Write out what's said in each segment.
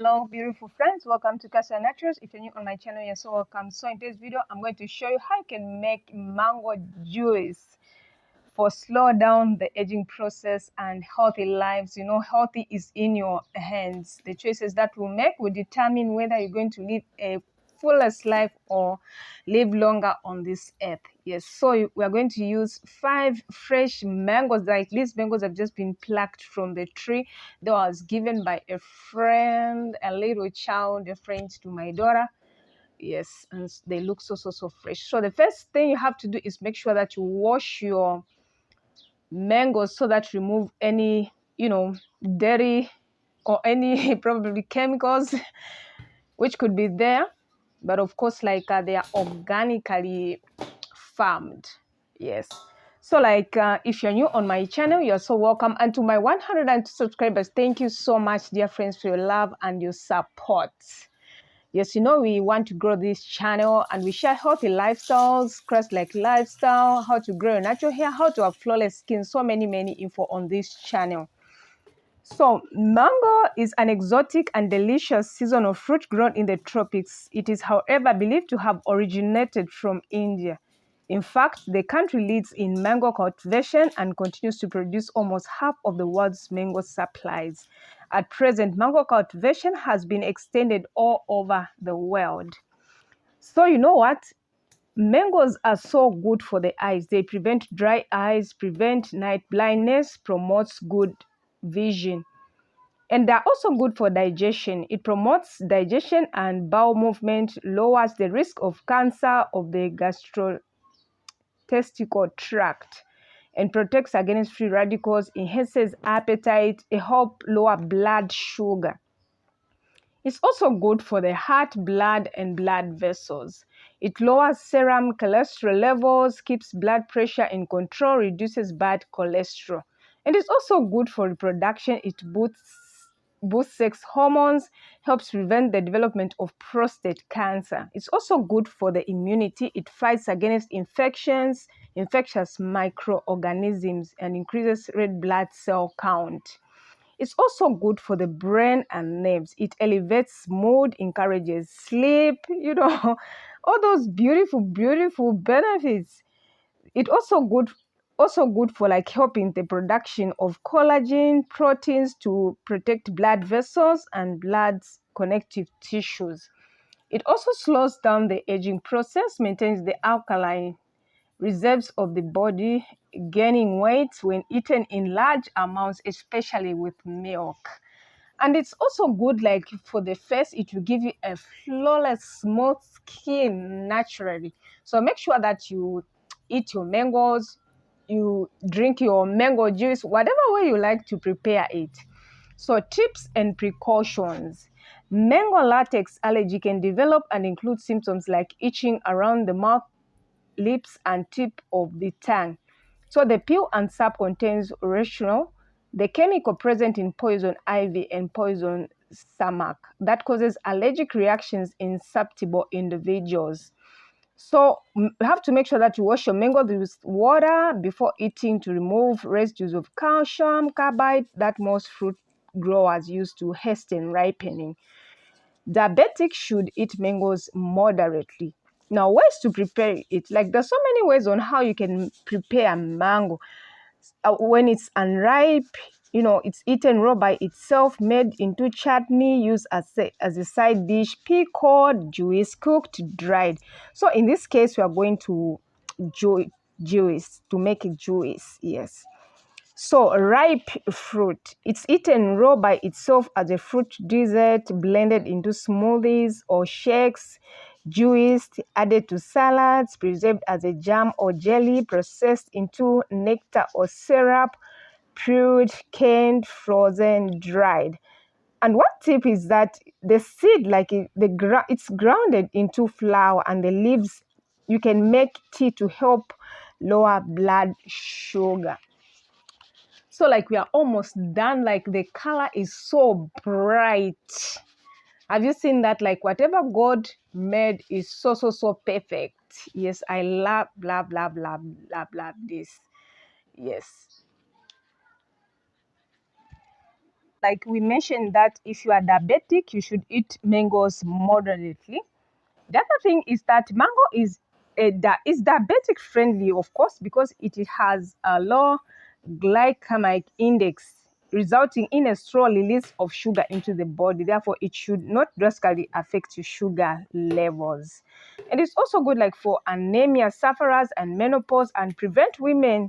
Hello beautiful friends, welcome to Cassia Naturals. If you're new on my channel, you're so welcome. So in today's video I'm going to show you how you can make mango juice for slow down the aging process and healthy lives. You know, healthy is in your hands. The choices that we make will determine whether you're going to live a fullest life or live longer on this earth. Yes, so we are going to use 5 fresh mangoes. Like these mangoes have just been plucked from the tree. They was given by a friend, a little child, a friend to my daughter. Yes, and they look so fresh. So the first thing you have to do is make sure that you wash your mangoes so that remove any dirty or any probably chemicals which could be there, but of course they are organically farmed. Yes, so if you're new on my channel, you're so welcome. And to my 102 subscribers, thank you so much, dear friends, for your love and your support. Yes, you know, we want to grow this channel and we share healthy lifestyles, Christ-like lifestyle, how to grow your natural hair, how to have flawless skin, so many info on this channel. So mango is an exotic and delicious seasonal fruit grown in the tropics. It is, however, believed to have originated from India. In fact, the country leads in mango cultivation and continues to produce almost half of the world's mango supplies. At present, mango cultivation has been extended all over the world. So you know what? Mangoes are so good for the eyes. They prevent dry eyes, prevent night blindness, promotes good vision. And they're also good for digestion. It promotes digestion and bowel movement, lowers the risk of cancer of the gastrointestinal tract, and protects against free radicals, enhances appetite, it helps lower blood sugar. It's also good for the heart, blood, and blood vessels. It lowers serum cholesterol levels, keeps blood pressure in control, reduces bad cholesterol. And it's also good for reproduction. It boosts sex hormones, helps prevent the development of prostate cancer. It's also good for the immunity. It fights against infections, infectious microorganisms, and increases red blood cell count. It's also good for the brain and nerves. It elevates mood, encourages sleep, all those beautiful benefits. It also good for helping the production of collagen, proteins to protect blood vessels and blood's connective tissues. It also slows down the aging process, maintains the alkaline reserves of the body, gaining weight when eaten in large amounts, especially with milk. And it's also good for the face. It will give you a flawless smooth skin naturally. So make sure that you eat your mangoes, you drink your mango juice, whatever way you like to prepare it. So tips and precautions. Mango latex allergy can develop and include symptoms like itching around the mouth, lips, and tip of the tongue. So the peel and sap contains oryzanol, the chemical present in poison ivy and poison sumac that causes allergic reactions in susceptible individuals. So you have to make sure that you wash your mango with water before eating to remove residues of calcium carbide that most fruit growers use to hasten ripening. Diabetics should eat mangoes moderately. Now, ways to prepare it. There's so many ways on how you can prepare mango. When it's unripe, it's eaten raw by itself, made into chutney, used as a side dish, pickled, juice, cooked, dried. So in this case, we are going to juice to make a juice. Yes. So ripe fruit, it's eaten raw by itself as a fruit dessert, blended into smoothies or shakes, juiced, added to salads, preserved as a jam or jelly, processed into nectar or syrup, pured, canned, frozen, dried. And one tip is that the seed, it's grounded into flour, and the leaves, you can make tea to help lower blood sugar. So we are almost done. The color is so bright. Have you seen that? Whatever God made is so perfect. Yes, I love this. Yes. like we mentioned that if you are diabetic, you should eat mangoes moderately. The other thing is that mango is diabetic friendly, of course, because it has a low glycemic index, resulting in a slow release of sugar into the body. Therefore, it should not drastically affect your sugar levels. And it's also good like for anemia sufferers and menopause, and prevent women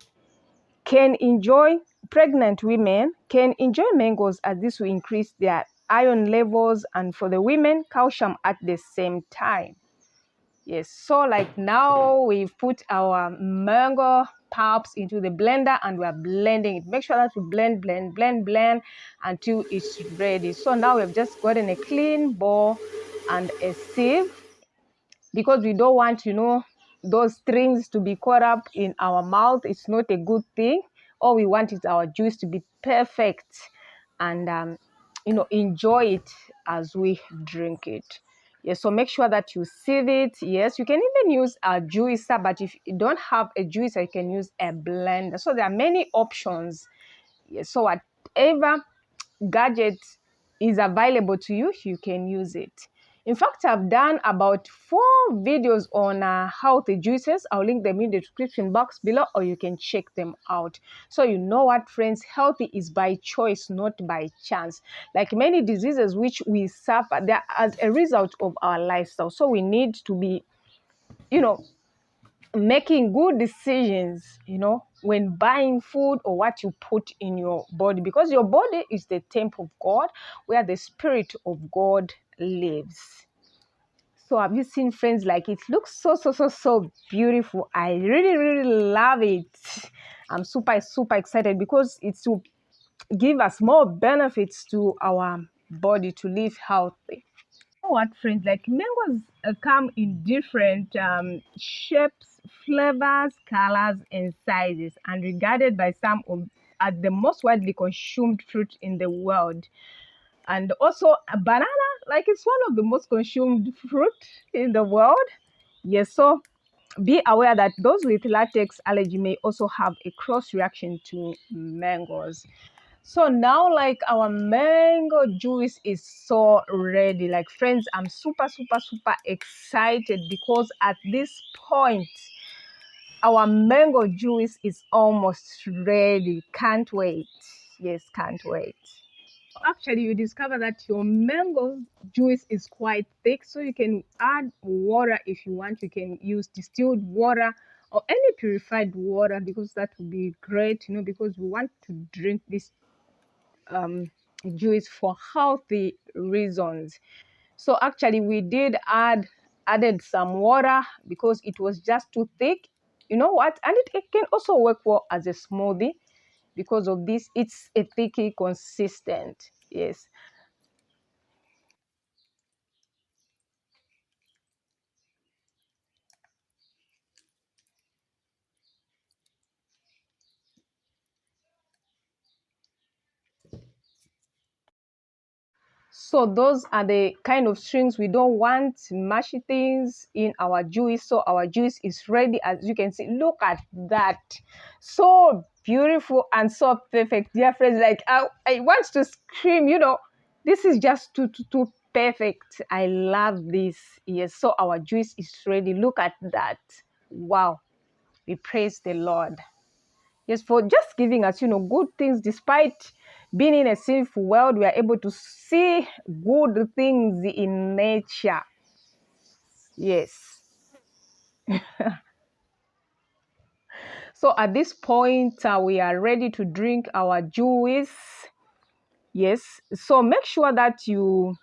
can enjoy pregnant women can enjoy mangoes, as this will increase their iron levels, and for the women calcium at the same time. Yes, so like now we've put our mango pulps into the blender and we're blending it. Make sure that you blend until it's ready. So now we've just gotten a clean bowl and a sieve, because we don't want, those strings to be caught up in our mouth. It's not a good thing. All we want is our juice to be perfect, and enjoy it as we drink it. Yes, so make sure that you sieve it. Yes, you can even use a juicer, but if you don't have a juicer, you can use a blender. So there are many options. Yes, so whatever gadget is available to you, you can use it. In fact, I've done about 4 videos on healthy juices. I'll link them in the description box below, or you can check them out. So you know what, friends, healthy is by choice, not by chance. Like many diseases which we suffer, they're as a result of our lifestyle. So we need to be, making good decisions, when buying food or what you put in your body, because your body is the temple of God, where the Spirit of God lives. So have you seen, friends, like it looks so beautiful. I really love it. I'm super excited, because it will give us more benefits to our body to live healthy. What, friends, like mangoes come in different shapes, flavors, colors, and sizes, and regarded by some as the most widely consumed fruit in the world. And also a banana, like it's one of the most consumed fruit in the world. Yes, so be aware that those with latex allergy may also have a cross reaction to mangoes. So now, like, our mango juice is so ready. Like, friends, I'm super excited, because at this point our mango juice is almost ready. Can't wait. Yes, can't wait. Actually, you discover that your mango juice is quite thick, so you can add water if you want. You can use distilled water or any purified water, because that would be great, because we want to drink this juice for healthy reasons. So actually we did added some water, because it was just too thick. You know what? And it can also work well as a smoothie, because of this, it's a thicky consistent. Yes. So those are the kind of strings we don't want mushy things in our juice. So our juice is ready, as you can see. Look at that. So beautiful and so perfect, dear friends. Like I want to scream, this is just too perfect. I love this. Yes, so our juice is ready. Look at that. Wow. We praise the Lord. Yes, for just giving us, good things. Despite being in a sinful world, we are able to see good things in nature. Yes. So at this point, we are ready to drink our juice. Yes. So make sure that you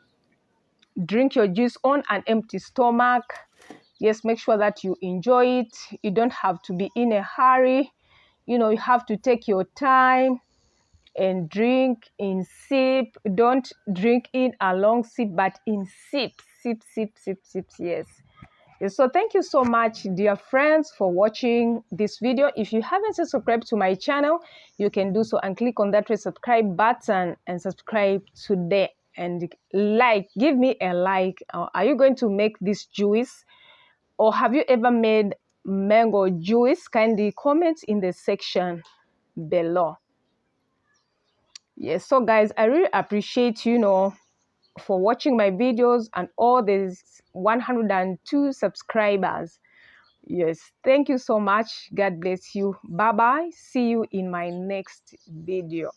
drink your juice on an empty stomach. Yes, make sure that you enjoy it. You don't have to be in a hurry. You have to take your time and drink in sip. Don't drink in a long sip, but in sips. Yes. So thank you so much, dear friends, for watching this video. If you haven't subscribed to my channel, you can do so and click on that red subscribe button and subscribe today. And give me a like. Are you going to make this juice, or have you ever made mango juice? Kindly comment in the section below. Yes, so guys, I really appreciate, for watching my videos and all these 102 subscribers. Yes, thank you so much. God bless you. Bye bye. See you in my next video.